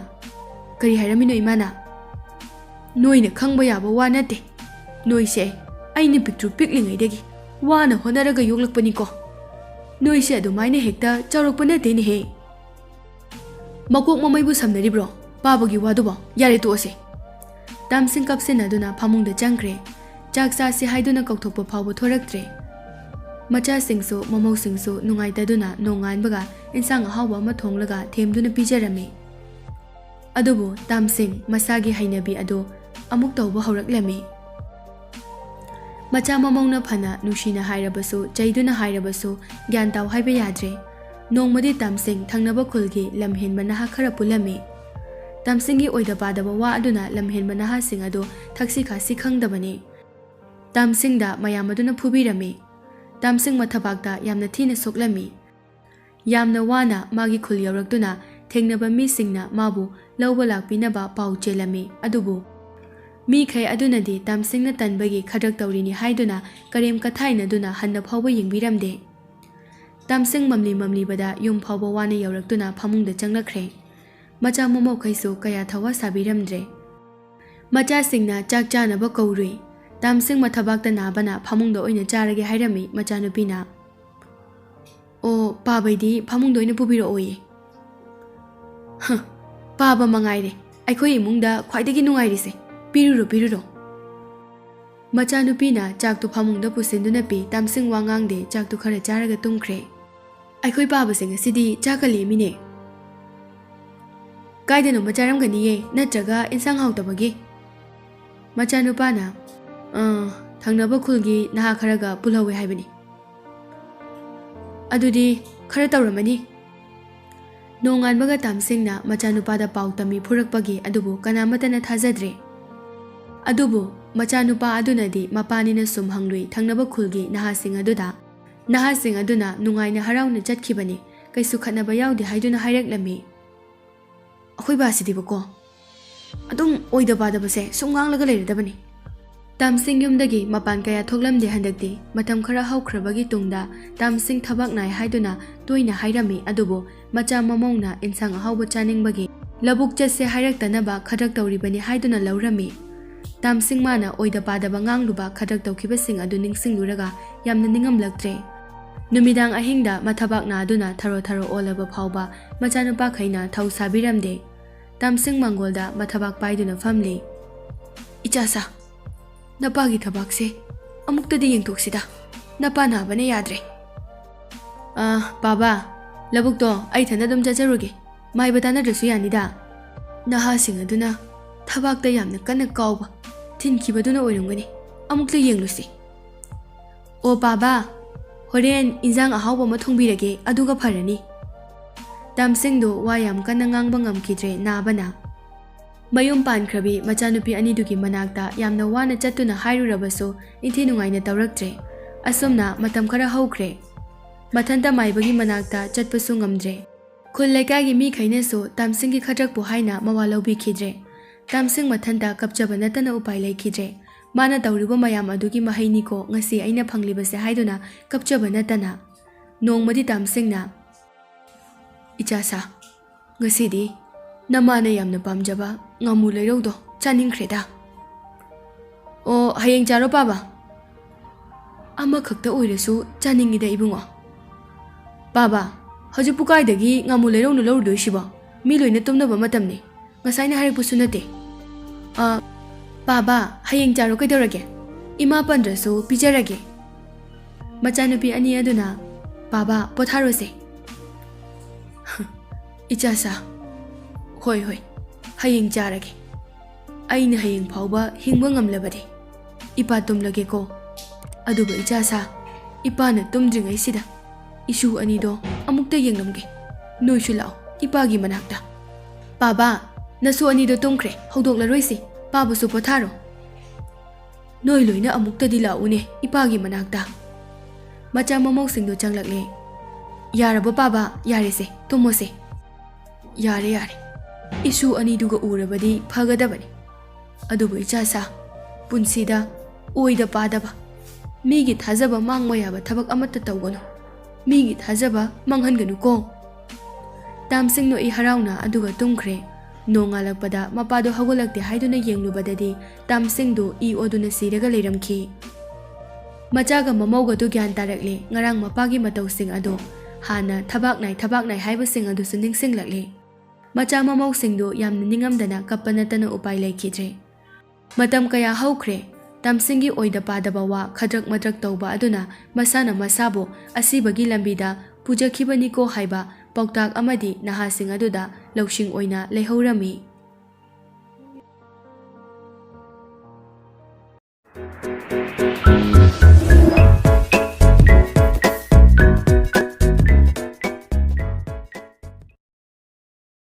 ꯀꯔꯤ ꯍꯥꯏꯔꯝꯃꯤꯅꯣ ꯏꯃꯥꯅ? ꯅꯣꯏꯅ ꯈꯪꯕ ꯌꯥꯕ ꯋꯥ ꯅꯠꯇꯦ꯫ ꯅꯣꯏꯁꯦ ꯑꯩꯅ ꯄꯤꯛꯇ꯭ꯔꯨ ꯄꯤꯛꯂꯤꯉꯩꯗꯒꯤ ꯋꯥꯅ ꯍꯣꯠꯅꯔꯒ ꯌꯣꯛꯂꯛꯄꯅꯤꯀꯣ꯫ ꯅꯣꯏꯁꯦ ꯑꯗꯨꯃꯥꯏꯅ ꯍꯦꯛꯇ ꯆꯥꯎꯔꯛꯄ ꯅꯠꯇꯦꯅꯦꯍꯦ꯫ ꯃꯀꯣꯛ ꯃꯃꯩꯕꯨ ꯁꯝꯅꯔꯤꯕ꯭ꯔꯣ ꯄꯥꯕꯒꯤ ꯋꯥꯗꯨꯕꯣ? ꯌꯥꯔꯦ ꯇꯣꯛꯑꯁꯦ꯫ ꯇꯥꯝꯁꯤꯡ ꯀꯞꯁꯤꯟꯅꯗꯨꯅ ꯐꯃꯨꯡꯗ ꯆꯪꯈ꯭ꯔꯦ꯫ ꯆꯥꯛ ꯆꯥꯁꯤ ꯍꯥꯏꯗꯨꯅ ꯀꯧꯊꯣꯛꯄ ꯐꯥꯎꯕ ꯊꯣꯔꯛꯇ꯭ꯔꯦ꯫ ꯃꯆꯥꯁꯤꯡꯁꯨ ꯃꯃꯧꯁꯤꯡꯁꯨ ꯅꯨꯡꯉꯥꯏꯇꯗꯨꯅ ꯅꯣꯡꯉꯥꯟꯕꯒ ꯏꯟꯁꯥꯡ ꯑꯍꯥꯎꯕ ꯑꯃ ꯊꯣꯡꯂꯒ ꯊꯦꯝꯗꯨꯅ ꯄꯤꯖꯔꯝꯃꯤ꯫ ꯑꯗꯨꯕꯨ ꯇꯥꯝꯁꯤꯡ ꯃꯁꯥꯒꯤ ꯍꯩꯅꯕꯤ ꯑꯗꯨ ꯑꯃꯨꯛ ꯇꯧꯕ ꯍꯧꯔꯛꯂꯝꯃꯤ꯫ ꯃꯆꯥ ꯃꯃꯧꯅ ꯐꯅ ꯅꯨꯡꯁꯤꯅ ꯍꯥꯏꯔꯕꯁꯨ ꯆꯩꯗꯨꯅ ꯍꯥꯏꯔꯕꯁꯨ ꯒ꯭ꯌꯥꯟ ꯇꯥꯎ ꯍꯥꯏꯕ ꯌꯥꯗ꯭ꯔꯦ꯫ ꯅꯣꯡꯃꯗꯤ ꯇꯥꯝꯁꯤꯡ ꯊꯪꯅꯕ ꯈꯨꯜꯒꯤ ꯂꯝꯍꯦꯟꯕ ꯅꯍꯥ ꯈꯔ ꯄꯨꯜꯂꯝꯃꯤ꯫ ꯇꯥꯝꯁꯤꯡꯒꯤ ꯑꯣꯏꯗ ꯄꯥꯗꯕ ꯋꯥ ꯑꯗꯨꯅ ꯂꯝꯍꯦꯟꯕ ꯅꯍꯥꯁꯤꯡ ꯑꯗꯨ ꯊꯛꯁꯤ ꯈꯥꯁꯤ ꯈꯪꯗꯕꯅꯤ꯫ ꯇꯥꯝꯁꯤꯡꯗ ꯃꯌꯥꯝ ꯑꯗꯨꯅ ꯐꯨꯕꯤꯔꯝꯃꯤ꯫ ꯇꯥꯝꯁꯤꯡ ꯃꯊꯕꯥꯛꯇ ꯌꯥꯝꯅ ꯊꯤꯅ ꯁꯣꯛꯂꯝꯃꯤ꯫ ꯌꯥꯝꯅ ꯋꯥꯅ ꯃꯥꯒꯤ ꯈꯨꯜ ꯌꯧꯔꯛꯇꯨꯅ ꯊꯦꯡꯅꯕ ꯃꯤꯁꯤꯡꯅ ꯃꯥꯕꯨ ꯂꯧꯕ ꯂꯥꯛꯄꯤꯅꯕ ꯄꯥꯎ ꯆꯦꯜꯂꯝꯃꯤ꯫ ꯑꯗꯨꯕꯨ ꯃꯤꯈꯩ ꯑꯗꯨꯅꯗꯤ ꯇꯥꯝꯁꯤꯡꯅ ꯇꯟꯕꯒꯤ ꯈꯗ꯭ꯔꯛ ꯇꯧꯔꯤꯅꯤ ꯍꯥꯏꯗꯨꯅ ꯀꯔꯦꯝ ꯀꯊꯥꯏꯅꯗꯨꯅ ꯍꯟꯅ ꯐꯥꯎꯕ ꯌꯦꯡꯕꯤꯔꯝꯗꯦ꯫ ꯇꯥꯝꯁꯤꯡ ꯃꯝꯂꯤ ꯃꯝꯂꯤꯕꯗ ꯌꯨꯝ ꯐꯥꯎꯕ ꯋꯥꯅ ꯌꯧꯔꯛꯇꯨꯅ ꯐꯃꯨꯡꯗ ꯆꯪꯂꯛꯈ꯭ꯔꯦ꯫ ꯃꯆꯥ ꯃꯃꯧꯈꯩꯁꯨ ꯀꯌా ꯊꯋꯥ ꯁꯥꯕꯤꯔꯝꯗ꯭ꯔꯦ꯫ ꯃꯆꯥꯁꯤꯡꯅ ꯆꯥꯛ ꯆꯥꯅꯕ ꯀꯧꯔꯨꯏ꯫ ꯇꯥꯝꯁꯤꯡ ꯃꯊꯕꯥꯛꯇ ꯅꯥꯕꯅ ꯐꯃꯨꯡꯗ ꯑꯣꯏꯅ ꯆꯥꯔꯒꯦ ꯍꯥꯏꯔꯝꯃꯤ꯫ ꯃꯆꯥꯅꯨꯄꯤꯅ ꯑꯣ ꯄꯥꯕꯩꯗꯤ ꯐꯃꯨꯡꯗ ꯑꯣꯏꯅ ꯄꯨꯕꯤꯔꯛꯑꯣꯌꯦ꯫ ꯄꯥꯕ ꯃꯉꯥꯏꯔꯦ ꯑꯩꯈꯣꯏ ꯏꯃꯨꯡꯗ ꯈ꯭ꯋꯥꯏꯗꯒꯤ ꯅꯨꯡꯉꯥꯏꯔꯤꯁꯦ꯫ ꯄꯤꯔꯨꯔꯣ ꯄꯤꯔꯨꯔꯣ꯫ ꯃꯆꯥꯅꯨꯄꯤꯅ ꯆꯥꯛꯇꯨ ꯐꯃꯨꯡꯗ ꯄꯨꯁꯤꯟꯗꯨꯅ ꯄꯤ꯫ ꯇꯥꯝꯁꯤꯡ ꯋꯥ ꯉꯥꯡꯗꯦ ꯆꯥꯛꯇꯨ ꯈꯔ ꯆꯥꯔꯒ ꯇꯨꯝꯈ꯭ꯔꯦ꯫ ꯑꯩꯈꯣꯏ ꯄꯥꯕꯁꯦ ꯉꯁꯤꯗꯤ ꯆꯥꯛꯀ ꯂꯦꯝꯃꯤꯅꯦ꯫ ꯀꯥꯏꯗꯅꯣꯃ ꯆꯥꯔꯝꯒꯅꯤꯌꯦ, ꯅꯠꯇ꯭ꯔꯒ ꯏꯟꯁꯥꯡ ꯍꯥꯎꯇꯕꯒꯤ꯫ ꯃꯆꯥꯅꯨꯄꯥꯅ ꯊꯪꯅꯕ ꯈꯨꯜꯒꯤ ꯅꯍꯥ ꯈꯔꯒ ꯄꯨꯜꯍꯧꯋꯦ ꯍꯥꯏꯕꯅꯤ꯫ ꯑꯗꯨꯗꯤ ꯈꯔ ꯇꯧꯔꯝꯃꯅꯤ꯫ ꯅꯣꯡꯉꯥꯟꯕꯒ ꯇꯥꯝꯁꯤꯡꯅ ꯃꯆꯥꯅꯨꯄꯥꯗ ꯄꯥꯎ ꯇꯝꯃꯤ ꯐꯨꯔꯛꯄꯒꯤ꯫ ꯑꯗꯨꯕꯨ ꯀꯅꯥꯃꯠꯇꯅ ꯊꯥꯖꯗ꯭ꯔꯦ꯫ ꯑꯗꯨꯕꯨ ꯃꯆꯥꯅꯨꯄꯥ ꯑꯗꯨꯅꯗꯤ ꯃꯄꯥꯅꯤꯅ ꯁꯨꯝ ꯍꯪꯂꯨꯏ ꯊꯪꯅꯕ ꯈꯨꯜꯒꯤ ꯅꯍꯥꯁꯤꯡ ꯑꯗꯨꯗ꯫ ꯅꯍꯥꯁꯤꯡ ꯑꯗꯨꯅ ꯅꯨꯡꯉꯥꯏꯅ ꯍꯔꯥꯎꯅ ꯆꯠꯈꯤꯕꯅꯤ, ꯀꯩꯁꯨ ꯈꯠꯅꯕ ꯌꯥꯎꯗꯦ ꯍꯥꯏꯗꯨꯅ ꯍꯥꯏꯔꯛꯂꯝꯃꯤ꯫ ꯑꯩꯈꯣꯏ ꯕꯥꯁꯤꯗꯤꯕꯀꯣ ꯑꯗꯨꯝ ꯑꯣꯏꯗ ꯄꯥꯗꯕꯁꯦ ꯁꯨꯝ ꯉꯥꯡꯂꯒ ꯂꯩꯔꯗꯕꯅꯤ꯫ ꯇꯥꯝꯁꯤꯡ ꯌꯨꯝꯗꯒꯤ ꯃꯄꯥꯟ ꯀꯌꯥ ꯊꯣꯛꯂꯝꯗꯦ ꯍꯟꯗꯛꯇꯤ꯫ ꯃꯇꯝ ꯈꯔ ꯍꯧꯈ꯭ꯔꯕꯒꯤ ꯇꯨꯡꯗ ꯇꯥꯝꯁꯤꯡ ꯊꯕꯛ ꯅꯥꯏ ꯍꯥꯏꯗꯨꯅ ꯇꯣꯏꯅ ꯍꯥꯏꯔꯝꯃꯤ꯫ ꯑꯗꯨꯕꯨ ꯃꯆꯥ ꯃꯃꯧꯅ ꯏꯟꯁꯥꯡ ꯑꯍꯥꯎꯕ ꯆꯥꯅꯤꯡꯕꯒꯤ ꯂꯧꯕꯨꯛ ꯆꯠꯁꯦ ꯍꯥꯏꯔꯛꯇꯅꯕ ꯈꯗ꯭ꯔꯛ ꯇꯧꯔꯤꯕꯅꯤ ꯍꯥꯏꯗꯨꯅ ꯂꯧꯔꯝꯃꯤ꯫ ꯇꯥꯝꯁꯤꯡ ꯃꯥꯅ ꯑꯣꯏꯗ ꯄꯥꯗꯕ ꯉꯥꯡꯂꯨꯕ ꯈꯗ꯭ꯔꯛ ꯇꯧꯈꯤꯕꯁꯤꯡ ꯑꯗꯨ ꯅꯤꯡꯁꯤꯡꯂꯨꯔꯒ ꯌꯥꯝꯅ ꯅꯤꯡꯉꯝꯂꯛꯇ꯭ꯔꯦ꯫ ꯅꯨꯃꯤꯗꯥꯡ ꯑꯍꯤꯡꯗ ꯃꯊꯕꯥꯛ ꯅꯥꯗꯨꯅ ꯊꯔꯣ ꯊꯔꯣ ꯑꯣꯜꯂꯕ ꯐꯥꯎꯕ ꯃꯆꯥꯅꯨꯄꯥꯈꯩꯅ ꯊꯧ ꯁꯥꯕꯤꯔꯝꯗꯦ꯫ ꯇꯥꯝꯁꯤꯡ ꯃꯥꯡꯒꯣꯜꯗ ꯃꯊꯕꯥꯛ ꯄꯥꯏꯗꯨꯅ ꯐꯝꯂꯤ꯫ ꯏꯆꯥꯁꯥ, ꯅꯄꯥꯒꯤ ꯊꯕꯥꯛꯁꯦ ꯑꯃꯨꯛꯇꯗꯤ ꯌꯦꯡꯊꯣꯛꯁꯤꯗ, ꯅꯄꯥ ꯅꯥꯕꯅ ꯌꯥꯗ꯭ꯔꯦ꯫ ꯄꯥꯕꯥ, ꯂꯧꯕꯨꯛꯇꯣ ꯑꯩ ꯊꯟꯗ ꯑꯗꯨꯝ ꯆꯠꯆꯔꯨꯒꯦ, ꯃꯥꯏꯕ ꯇꯥꯟꯅꯗ꯭ꯔꯁꯨ ꯌꯥꯅꯤꯗ꯫ ꯅꯍꯥꯁꯤꯡ ꯑꯗꯨꯅ ꯊꯕꯥꯛꯇ ꯌꯥꯝꯅ ꯀꯟꯅ ꯀꯥꯎꯕ ꯊꯤꯟꯈꯤꯕꯗꯨꯅ ꯑꯣꯏꯔꯝꯒꯅꯤ, ꯑꯃꯨꯛꯇ ꯌꯦꯡꯂꯨꯁꯤ꯫ ꯑꯣ ꯄꯥꯕꯥ, ꯍꯣꯔꯦꯟ ꯏꯟꯖꯥꯡ ꯑꯍꯥꯎꯕ ꯑꯃ ꯊꯣꯡꯕꯤꯔꯒꯦ, ꯑꯗꯨꯒ ꯐꯔꯅꯤ꯫ ꯇꯥꯝꯁꯤꯡꯗꯨ ꯋꯥ ꯌꯥꯝ ꯀꯟꯅ ꯉꯥꯡꯕ ꯉꯝꯈꯤꯗ꯭ꯔꯦ ꯅꯥꯕꯅ꯫ ꯃꯌꯨꯝ ꯄꯥꯟꯈ꯭ꯔꯕꯤ ꯃꯆꯥꯅꯨꯄꯤ ꯑꯅꯤꯗꯨꯒꯤ ꯃꯅꯥꯛꯇ ꯌꯥꯝꯅ ꯋꯥꯅ ꯆꯠꯇꯨꯅ ꯍꯥꯏꯔꯨꯔꯕꯁꯨ ꯏꯟꯊꯤ ꯅꯨꯡꯉꯥꯏꯅ ꯇꯧꯔꯛꯇ꯭ꯔꯦ꯫ ꯑꯁꯨꯝꯅ ꯃꯇꯝ ꯈꯔ ꯍꯧꯈ꯭ꯔꯦ꯫ ꯃꯊꯟꯇ ꯃꯥꯏꯕꯒꯤ ꯃꯅꯥꯛꯇ ꯆꯠꯄꯁꯨ ꯉꯝꯗ꯭ꯔꯦ꯫ ꯈꯨꯜ ꯂꯩꯀꯥꯏꯒꯤ ꯃꯤꯈꯩꯅꯁꯨ ꯇꯥꯝꯁꯤꯡꯒꯤ ꯈꯗ꯭ꯔꯛꯄꯨ ꯍꯥꯏꯅ ꯃꯋꯥ ꯂꯧꯕꯤꯈꯤꯗ꯭ꯔꯦ꯫ ꯇꯥꯝꯁꯤꯡ ꯃꯊꯟꯇ ꯀꯞꯆꯕ ꯅꯠꯇꯅ ꯎꯄꯥꯏ ꯂꯩꯈꯤꯗ꯭ꯔꯦ꯫ ꯃꯥꯅ ꯇꯧꯔꯤꯕ ꯃꯌꯥꯝ ꯑꯗꯨꯒꯤ ꯃꯍꯩꯅꯤꯀꯣ ꯉꯁꯤ ꯑꯩꯅ ꯐꯪꯂꯤꯕꯁꯦ ꯍꯥꯏꯗꯨꯅ ꯀꯞꯆꯕ ꯅꯠꯇꯅ꯫ ꯅꯣꯡꯃꯗꯤ ꯇꯥꯝꯁꯤꯡꯅ ꯏꯆꯥꯁꯥ, ꯉꯁꯤꯗꯤ ꯅꯃꯥꯅ ꯌꯥꯝꯅ ꯄꯥꯝꯖꯕ ꯉꯥꯃꯨ ꯂꯩꯔꯧꯗꯣ ꯆꯥꯅꯤꯡꯈ꯭ꯔꯦꯗ꯫ ꯑꯣ ꯍꯌꯦꯡ ꯆꯥꯔꯣ ꯄꯥꯕꯥ꯫ ꯑꯃꯈꯛꯇ ꯑꯣꯏꯔꯁꯨ ꯆꯥꯅꯤꯡꯉꯤꯗ ꯏꯕꯨꯡꯉꯣ꯫ ꯄꯥꯕꯥ, ꯍꯧꯖꯤꯛꯄꯨ ꯀꯥꯏꯗꯒꯤ ꯉꯥꯃꯨ ꯂꯩꯔꯧꯅ ꯂꯧꯔꯨꯗꯣꯏꯁꯤꯕꯣ? ꯃꯤ ꯂꯣꯏꯅ ꯇꯨꯝꯅꯕ ꯃꯇꯝꯅꯤ, ꯉꯁꯥꯏꯅ ꯍꯥꯏꯔꯛꯄꯁꯨ ꯅꯠꯇꯦ꯫ ꯄꯥꯕꯥ, ꯍꯌꯦꯡ ꯆꯥꯔꯣ ꯀꯩꯗꯧꯔꯒꯦ, ꯏꯃꯥ ꯄꯟꯗ꯭ꯔꯁꯨ ꯄꯤꯖꯔꯒꯦ꯫ ꯃꯆꯥꯅꯨꯄꯤ ꯑꯅꯤ ꯑꯗꯨꯅ ꯄꯥꯕꯥ ꯄꯣꯊꯥꯔꯣꯁꯦ꯫ ꯏꯆꯥꯁꯥ, ꯍꯣꯏ ꯍꯣꯏ, ꯍꯌꯦꯡ ꯆꯥꯔꯒꯦ. ꯑꯩꯅ ꯍꯌꯦꯡ ꯐꯥꯎꯕ ꯍꯤꯡꯕ ꯉꯝꯂꯕꯗꯤ ꯏꯄꯥ ꯇꯨꯝꯂꯒꯦꯀꯣ. ꯑꯗꯨꯒ ꯏꯆꯥꯁꯥ, ꯏꯄꯥꯅ ꯇꯨꯝꯗ꯭ꯔꯤꯉꯩꯁꯤꯗ ꯏꯁꯨ ꯑꯅꯤꯗꯣ ꯑꯃꯨꯛꯇ ꯌꯦꯡꯂꯝꯒꯦ. ꯅꯣꯏꯁꯨ ꯂꯥꯛꯑꯣ ꯏꯄꯥꯒꯤ ꯃꯅꯥꯛꯇ. ꯄꯥꯕꯥ, ꯅꯁꯨ ꯑꯅꯤꯗꯣ ꯇꯨꯝꯈ꯭ꯔꯦ, ꯍꯧꯗꯣꯛꯂꯔꯣꯏꯁꯤ. ꯄꯥꯕꯁꯨ ꯄꯣꯊꯥꯔꯣ. ꯅꯣꯏ ꯂꯣꯏꯅ ꯑꯃꯨꯛꯇꯗꯤ ꯂꯥꯛꯎꯅꯦ ꯏꯄꯥꯒꯤ ꯃꯅꯥꯛꯇ. ꯃꯆꯥ ꯃꯃꯧꯁꯤꯡꯗꯣ ꯆꯪꯂꯛꯂꯦ. ꯌꯥꯔꯕꯣ ꯄꯥꯕꯥ? ꯌꯥꯔꯦꯁꯦ, ꯇꯨꯝꯃꯣꯁꯦ. ꯌꯥꯔꯦ ꯌꯥꯔꯦ. 이슈 ꯑꯅꯤꯗꯨꯒ ꯎꯔꯕꯗꯤ ꯐꯒꯗꯕꯅꯤ. ꯑꯗꯨꯕꯨ ꯏꯆꯥꯁꯥ, ꯄꯨꯟꯁꯤꯗ ꯑꯣꯏꯗ ꯄꯥꯗꯕ, ꯃꯤꯒꯤ ꯊꯥꯖꯕ ꯃꯥꯡꯕ ꯌꯥꯕ ꯊꯕꯛ ꯑꯃꯠꯇ ꯇꯧꯒꯅꯨ. ꯃꯤꯒꯤ ꯊꯥꯖꯕ ꯃꯥꯡꯍꯟꯒꯅꯨꯀꯣ. ꯇꯥꯝꯁꯤꯡ ꯅꯣꯛꯏ ꯍꯔꯥꯎꯅ ꯑꯗꯨꯒ ꯇꯨꯝꯈ꯭ꯔꯦ. ꯅꯣꯡꯉꯥꯜꯂꯛꯄꯗ ꯃꯄꯥꯗꯣ ꯍꯧꯒꯠꯂꯛꯇꯦ ꯍꯥꯏꯗꯨꯅ ꯌꯦꯡꯂꯨꯕꯗꯗꯤ ꯇꯥꯝꯁꯤꯡꯗꯨ ꯏ ꯑꯣꯗꯨꯅ ꯁꯤꯔꯒ ꯂꯩꯔꯝꯈꯤ. ꯃꯆꯥꯒ ꯃꯃꯧꯒꯗꯨ ꯒ꯭ꯌꯥꯟ ꯇꯥꯔꯛꯂꯦ. ꯉꯔꯥꯡ ꯃꯄꯥꯒꯤ ꯃꯇꯧꯁꯤꯡ ꯑꯗꯨ, ꯍꯥꯟꯅ ꯊꯕꯥꯛ ꯅꯥꯏ ꯍꯥꯏꯕꯁꯤꯡ ꯑꯗꯨꯁꯨ ꯅꯤꯡꯁꯤꯡꯂꯛꯂꯦ. ꯃꯆꯥ ꯃꯃꯧꯁꯤꯡꯗꯨ ꯌꯥꯝꯅ ꯅꯤꯡꯉꯝꯗꯅ ꯀꯞꯄ ꯅꯠꯇꯅ ꯎꯄꯥꯏ ꯂꯩꯈꯤꯗ꯭ꯔꯦ. ꯃꯇꯝ ꯀꯌꯥ ꯍꯧꯈ꯭ꯔꯦ. ꯇꯥꯝꯁꯤꯡꯒꯤ ꯑꯣꯏꯗ ꯄꯥꯗꯕ ꯋꯥ ꯈꯗ꯭ꯔꯛ ꯃꯗ꯭ꯔꯛ ꯇꯧꯕ ꯑꯗꯨꯅ ꯃꯁꯥꯅ ꯃꯁꯥꯕꯨ ꯑꯁꯤꯕꯒꯤ ꯂꯝꯕꯤꯗ ꯄꯨꯖꯈꯤꯕꯅꯤꯀꯣ ꯍꯥꯏꯕ ꯄꯥꯎꯇꯥꯛ ꯑꯃꯗꯤ ꯅꯍꯥꯁꯤꯡ ꯑꯗꯨꯗ ꯂꯧꯁꯤꯡ ꯑꯣꯏꯅ ꯂꯩꯍꯧꯔꯝꯃꯤ꯫